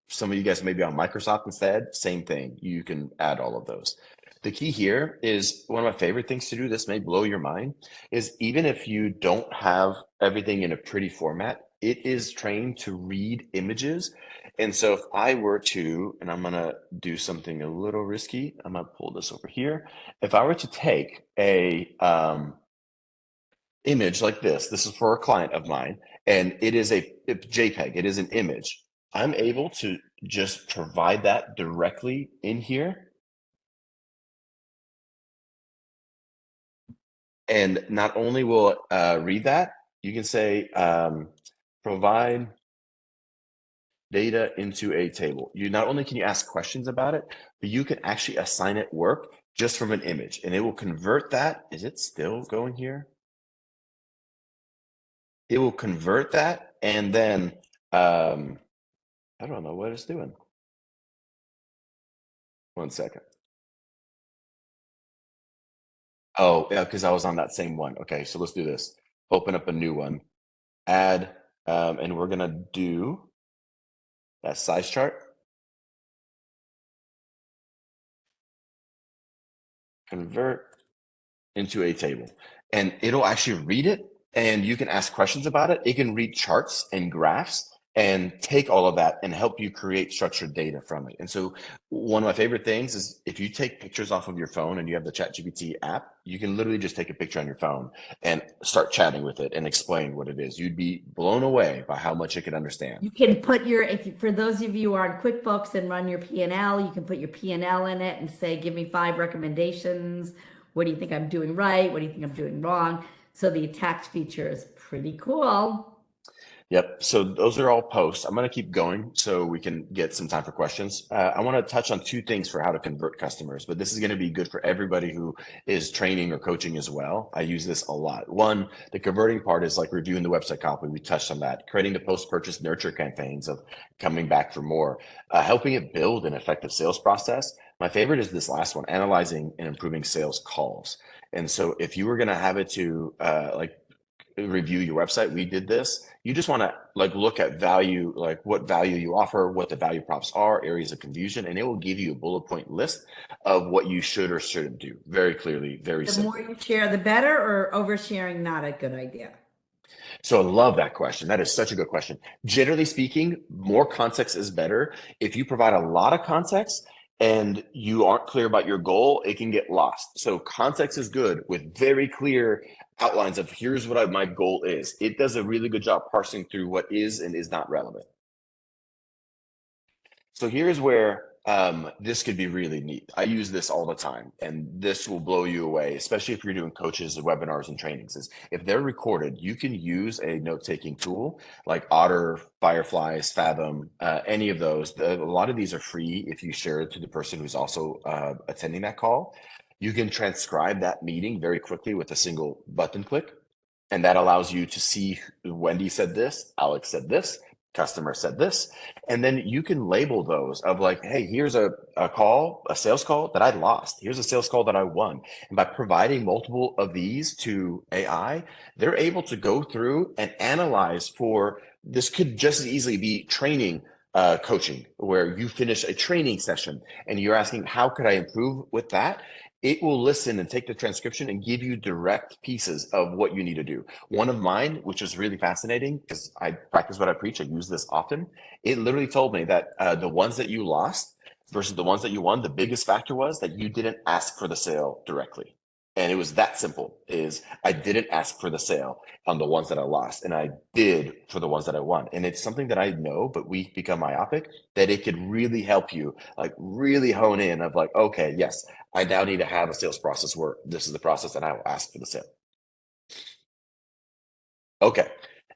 Speaker 2: some of you guys may be on Microsoft instead. Same thing. You can add all of those. The key here is one of my favorite things to do. This may blow your mind, is even if you don't have everything in a pretty format, it is trained to read images. And so if I were to, and I'm going to do something a little risky, I'm going to pull this over here. If I were to take a image like this is for a client of mine, and it is a JPEG, it is an image. I'm able to just provide that directly in here. And not only will it read that, you can say, provide data into a table. Not only can you ask questions about it, but you can actually assign it work just from an image, and it will convert that. Is it still going here? It will convert that, and then I don't know what it's doing. 1 second. Oh, yeah, because I was on that same one. Okay, so let's do this. Open up a new one, add, and we're gonna do that size chart. convert into a table, and it'll actually read it, and you can ask questions about it. It can read charts and graphs and take all of that and help you create structured data from it. And so one of my favorite things is if you take pictures off of your phone and you have the ChatGPT app, you can literally just take a picture on your phone and start chatting with it and explain what it is. You'd be blown away by how much it can understand.
Speaker 1: You can put for those of you who are on QuickBooks and run your P&L, you can put your P&L in it and say, give me 5 recommendations. What do you think I'm doing right? What do you think I'm doing wrong? So the attached feature is pretty cool.
Speaker 2: Yep. So those are all posts. I'm going to keep going so we can get some time for questions. I want to touch on 2 things for how to convert customers, but this is going to be good for everybody who is training or coaching as well. I use this a lot. One, the converting part is like reviewing the website copy. We touched on that. Creating the post-purchase nurture campaigns of coming back for more, helping it build an effective sales process. My favorite is this last one, analyzing and improving sales calls. And so if you were going to have it to review your website, we did this. You just want to look at value, like what value you offer, what the value props are, areas of confusion, and it will give you a bullet point list of what you should or shouldn't do. Very clearly, very simple.
Speaker 1: The more you share, the better, or oversharing, not a good idea?
Speaker 2: So I love that question. That is such a good question. Generally speaking, more context is better. If you provide a lot of context and you aren't clear about your goal, it can get lost. So context is good with very clear outlines of here's what my goal is. It does a really good job parsing through what is and is not relevant. So here's where this could be really neat. I use this all the time, and this will blow you away, especially if you're doing coaches, webinars, and trainings. Is if they're recorded, you can use a note-taking tool like Otter, Fireflies, Fathom, any of those. A lot of these are free if you share it to the person who's also attending that call. You can transcribe that meeting very quickly with a single button click, and that allows you to see Wendy said this, Alex said this, customer said this, and then you can label those of like, hey, here's a call, a sales call that I lost. Here's a sales call that I won. And by providing multiple of these to AI, they're able to go through and analyze for, this could just as easily be training coaching, where you finish a training session and you're asking, how could I improve with that? It will listen and take the transcription and give you direct pieces of what you need to do. One of mine, which is really fascinating because I practice what I preach, I use this often. It literally told me that the ones that you lost versus the ones that you won, the biggest factor was that you didn't ask for the sale directly. And it was that simple, is I didn't ask for the sale on the ones that I lost, and I did for the ones that I won. And it's something that I know, but we become myopic, that it could really help you like really hone in of like, okay, yes, I now need to have a sales process where this is the process and I will ask for the sale. Okay.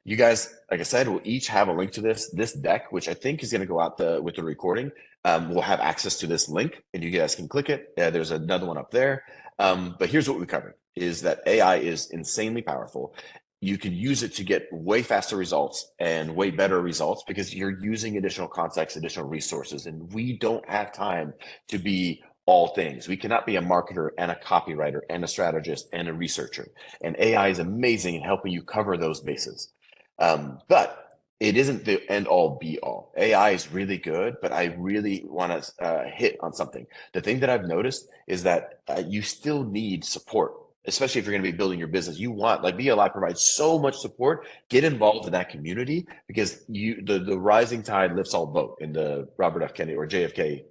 Speaker 2: You guys, like I said, will each have a link to this deck, which I think is going to go out with the recording. We'll have access to this link and you guys can click it. There's another one up there. But here's what we covered, is that AI is insanely powerful. You can use it to get way faster results and way better results because you're using additional context, additional resources, and we don't have time to be all things. We cannot be a marketer and a copywriter and a strategist and a researcher. And AI is amazing in helping you cover those bases. But it isn't the end all be all. AI is really good, but I really want to hit on something. The thing that I've noticed is that you still need support, especially if you're going to be building your business. You want, like BLI provides so much support. Get involved in that community because the rising tide lifts all boat in the Robert F. Kennedy or JFK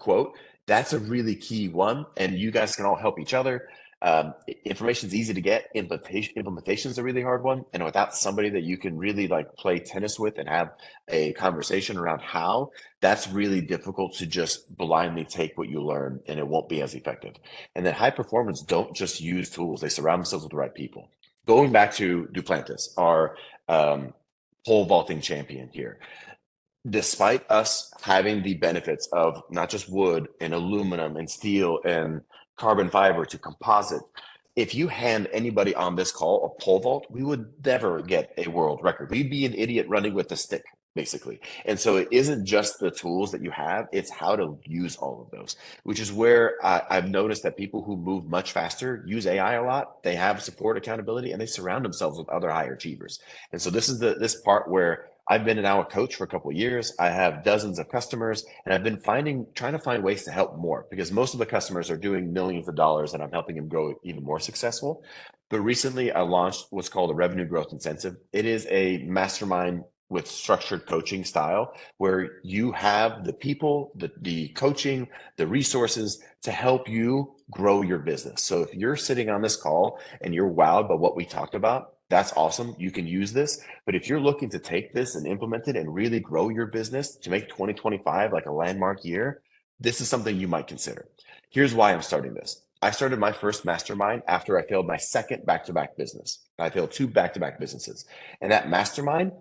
Speaker 2: quote. That's a really key one, and you guys can all help each other. Information is easy to get. Implementation is a really hard one, and without somebody that you can really like play tennis with and have a conversation around how, that's really difficult to just blindly take what you learn, and it won't be as effective. And then high performance don't just use tools; they surround themselves with the right people. Going back to Duplantis, our pole vaulting champion here. Despite us having the benefits of not just wood and aluminum and steel and carbon fiber to composite, if you hand anybody on this call a pole vault, we would never get a world record. We'd be an idiot running with a stick, basically. And so it isn't just the tools that you have, it's how to use all of those, which is where I've noticed that people who move much faster use AI a lot. They have support, accountability, and they surround themselves with other high achievers. And so this is this part where I've been now a coach for a couple of years. I have dozens of customers, and I've been trying to find ways to help more, because most of the customers are doing millions of dollars and I'm helping them grow even more successful. But recently I launched what's called a revenue growth incentive. It is a mastermind with structured coaching style where you have the people, the coaching, the resources to help you grow your business. So if you're sitting on this call and you're wowed by what we talked about, that's awesome. You can use this. But if you're looking to take this and implement it and really grow your business to make 2025 like a landmark year, this is something you might consider. Here's why I'm starting this. I started my first mastermind after I failed my second back-to-back business. I failed 2 back-to-back businesses. And that mastermind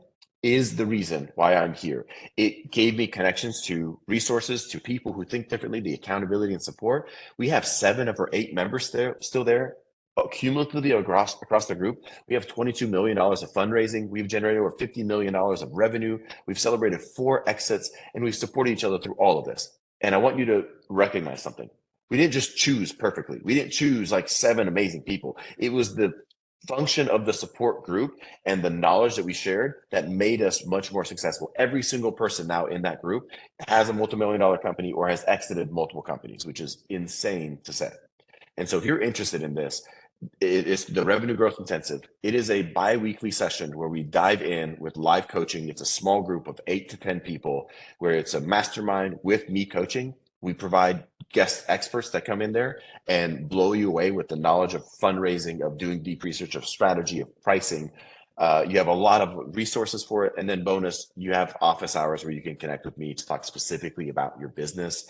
Speaker 2: is the reason why I'm here. It gave me connections to resources, to people who think differently, the accountability and support. We have 7 of our 8 members still there. Cumulatively across the group, we have $22 million of fundraising. We've generated over $50 million of revenue. We've celebrated 4 exits, and we've supported each other through all of this. And I want you to recognize something. We didn't just choose perfectly. We didn't choose like 7 amazing people. It was the function of the support group and the knowledge that we shared that made us much more successful. Every single person now in that group has a multi-million-dollar company or has exited multiple companies, which is insane to say. And so if you're interested in this, it's the revenue growth intensive. It is a bi-weekly session where we dive in with live coaching. It's a small group of 8 to 10 people where it's a mastermind with me coaching. We provide guest experts that come in there and blow you away with the knowledge of fundraising, of doing deep research, of strategy, of pricing. You have a lot of resources for it. And then bonus, you have office hours where you can connect with me to talk specifically about your business.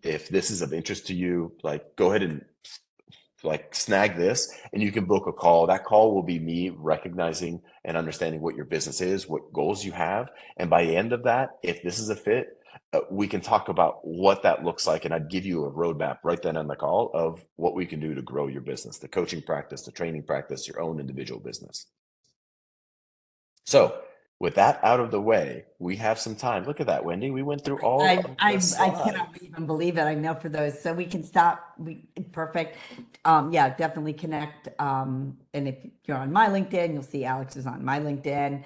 Speaker 2: If this is of interest to you, like go ahead and like snag this and you can book a call. That call will be me recognizing and understanding what your business is, what goals you have. And by the end of that, if this is a fit, we can talk about what that looks like. And I'd give you a roadmap right then on the call of what we can do to grow your business, the coaching practice, the training practice, your own individual business. So with that out of the way, we have some time. Look at that, Wendy. We went through all of the
Speaker 1: I
Speaker 2: slides.
Speaker 1: cannot even believe it. I know for those, so we can stop. Perfect. Yeah, definitely connect. And if you're on my LinkedIn, you'll see Alex is on my LinkedIn.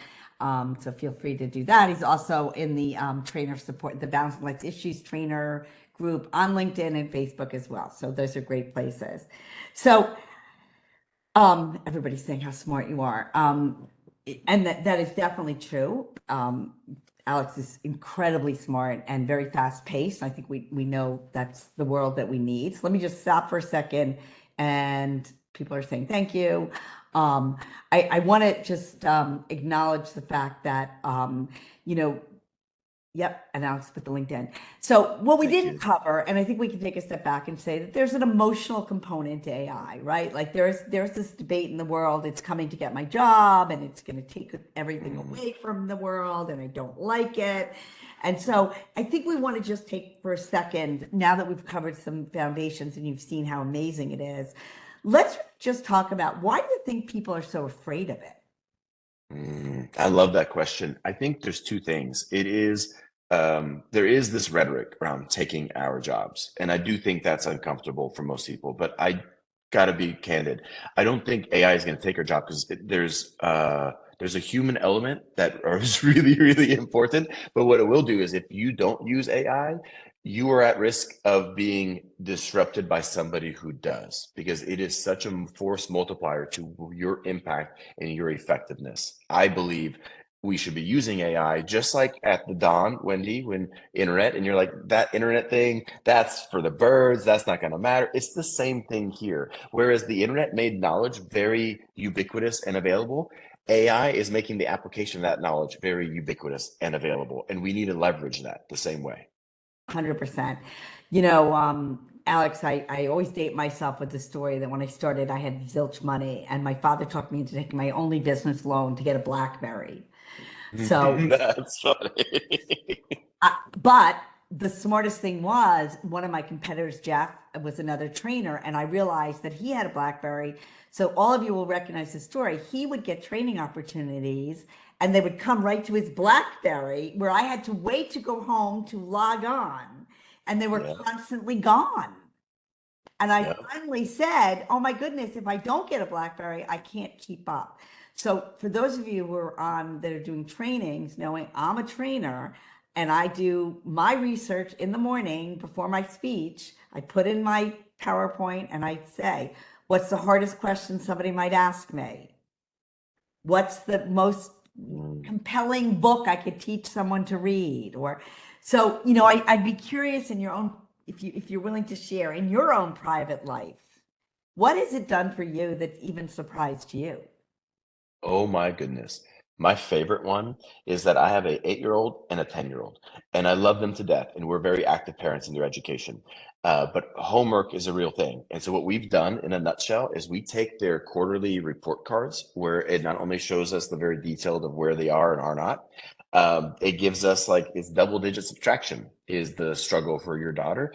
Speaker 1: So feel free to do that. He's also in the trainer support, the Balancing Life Issues trainer group on LinkedIn and Facebook as well. So those are great places. So everybody's saying how smart you are. And that is definitely true. Alex is incredibly smart and very fast paced. I think we know that's the world that we need. So let me just stop for a second. And people are saying thank you. I want to just acknowledge the fact that, yep, and Alex put the LinkedIn. So what we didn't cover, and I think we can take a step back and say that there's an emotional component to AI, right? Like there's this debate in the world, it's coming to get my job and it's going to take everything away from the world and I don't like it. And so I think we want to just take for a second, now that we've covered some foundations and you've seen how amazing it is, let's just talk about why do you think people are so afraid of it?
Speaker 2: I love that question. I think there's 2 things. There is this rhetoric around taking our jobs, and I do think that's uncomfortable for most people. But I got to be candid. I don't think AI is going to take our job because there's a human element that is really, really important. But what it will do is if you don't use AI, you are at risk of being disrupted by somebody who does, because it is such a force multiplier to your impact and your effectiveness. I believe we should be using AI just like at the dawn, Wendy, when internet, and you're like, that internet thing, that's for the birds, that's not going to matter. It's the same thing here. Whereas the internet made knowledge very ubiquitous and available, AI is making the application of that knowledge very ubiquitous and available. And we need to leverage that the same way.
Speaker 1: 100%. Alex, I always date myself with the story that when I started, I had zilch money and my father talked me into taking my only business loan to get a BlackBerry. So
Speaker 2: that's funny.
Speaker 1: But the smartest thing was one of my competitors, Jeff, was another trainer, and I realized that he had a BlackBerry. So all of you will recognize the story. He would get training opportunities and they would come right to his BlackBerry where I had to wait to go home to log on, and they were constantly gone. And I
Speaker 2: Yep.
Speaker 1: finally said, oh my goodness, if I don't get a BlackBerry, I can't keep up. So for those of you who are on that are doing trainings, knowing I'm a trainer and I do my research in the morning before my speech, I put in my PowerPoint and I say, what's the hardest question somebody might ask me? What's the most
Speaker 2: Mm.
Speaker 1: compelling book I could teach someone to read? Or so, I'd be curious in your own, if you're willing to share in your own private life, what has it done for you that even surprised you?
Speaker 2: Oh my goodness. My favorite one is that I have a 8-year-old and a 10-year-old, and I love them to death, and we're very active parents in their education. But homework is a real thing. And so what we've done in a nutshell is we take their quarterly report cards where it not only shows us the very detailed of where they are and are not, it gives us like it's double digit subtraction is the struggle for your daughter.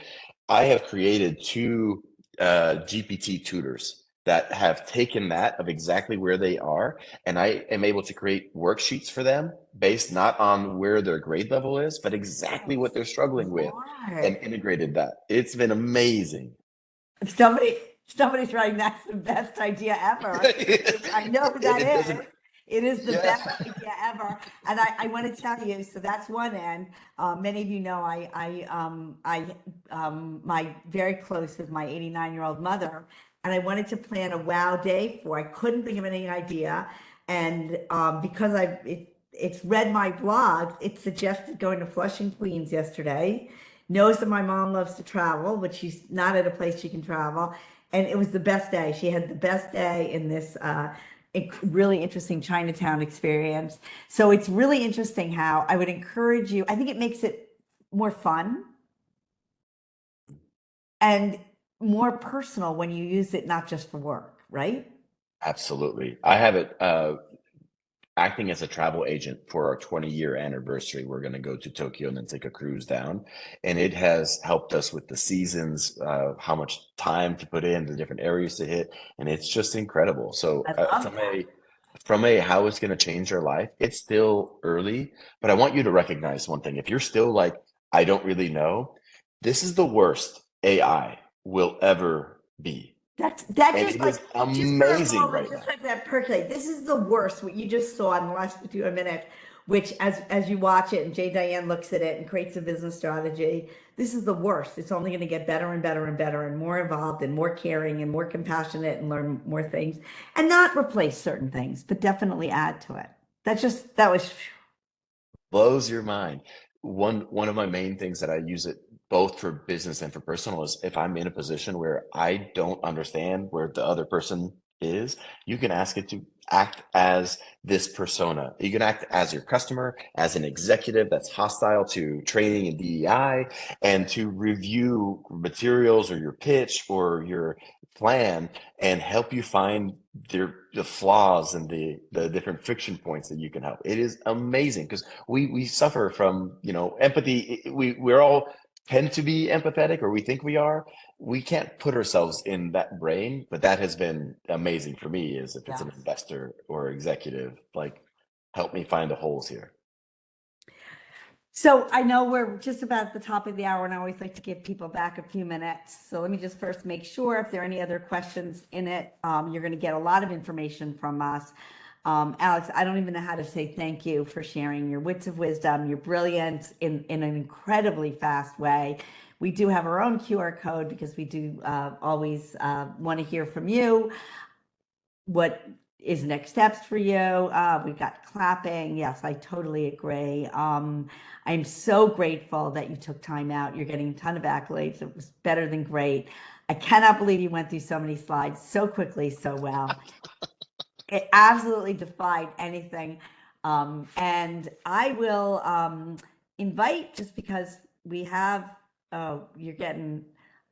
Speaker 2: I have created two GPT tutors that have taken that of exactly where they are, and I am able to create worksheets for them based not on where their grade level is, but exactly what they're struggling with, and
Speaker 1: Smart.
Speaker 2: integrated that. It's been amazing.
Speaker 1: If somebody's writing, that's the best idea ever, which I know who that
Speaker 2: It doesn't,
Speaker 1: is. It is the
Speaker 2: yeah.
Speaker 1: best idea ever. And I want to tell you, so that's one end. Many of you know my very close with my 89-year-old mother, and I wanted to plan a wow day for. I couldn't think of any idea, and because it's read my blog, it suggested going to Flushing, Queens yesterday. Knows that my mom loves to travel, but she's not at a place she can travel. And it was the best day. She had the best day in this really interesting Chinatown experience. So it's really interesting how I would encourage you. I think it makes it more fun and more personal when you use it, not just for work, right?
Speaker 2: Absolutely. I have it acting as a travel agent for our 20-year anniversary. We're going to go to Tokyo and then take a cruise down. And it has helped us with the seasons, how much time to put in, the different areas to hit. And it's just incredible. So
Speaker 1: I love that.
Speaker 2: from a how it's going to change your life, it's still early, but I want you to recognize one thing. If you're still like, I don't really know, this is the worst AI will ever be.
Speaker 1: That
Speaker 2: And
Speaker 1: just
Speaker 2: it
Speaker 1: like
Speaker 2: is
Speaker 1: just for a
Speaker 2: amazing
Speaker 1: moment,
Speaker 2: right
Speaker 1: just
Speaker 2: now.
Speaker 1: like that percolate. This is the worst. What you just saw in the last few minutes, which as you watch it and Jay Diane looks at it and creates a business strategy, this is the worst. It's only going to get better and better and better and more involved and more caring and more compassionate and learn more things and not replace certain things, but definitely add to it. That was
Speaker 2: Blows your mind. One of my main things that I use it both for business and for personal is if I'm in a position where I don't understand where the other person is, you can ask it to act as this persona. You can act as your customer, as an executive that's hostile to training and DEI, and to review materials or your pitch or your plan and help you find the flaws and the different friction points that you can help. It is amazing because we suffer from, empathy. We're all tend to be empathetic, or we think we are. We can't put ourselves in that brain, but that has been amazing for me is if it's
Speaker 1: yeah.
Speaker 2: an investor or executive, like help me find the holes here.
Speaker 1: So I know we're just about at the top of the hour, and I always like to give people back a few minutes. So let me just first make sure if there are any other questions in it. You're going to get a lot of information from us. Alex, I don't even know how to say thank you for sharing your wits of wisdom, your brilliance in an incredibly fast way. We do have our own QR code because we do always want to hear from you. What is next steps for you? We've got clapping. Yes, I totally agree. I'm so grateful that you took time out. You're getting a ton of accolades. It was better than great. I cannot believe you went through so many slides so quickly, so well. It absolutely defied anything. And I will invite, just because we have, you're getting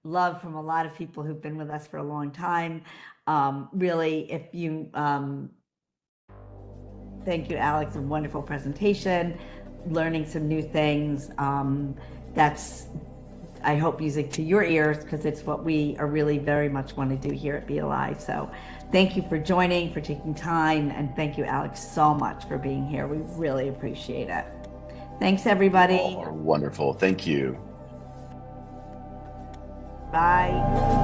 Speaker 1: love from a lot of people who've been with us for a long time. Really, if you, thank you, Alex, a wonderful presentation, learning some new things. That's, I hope, music to your ears because it's what we are really very much want to do here at Be Alive. So thank you for joining, for taking time, and thank you, Alex, so much for being here. We really appreciate it. Thanks, everybody.
Speaker 2: You all are wonderful. Thank you.
Speaker 1: Bye.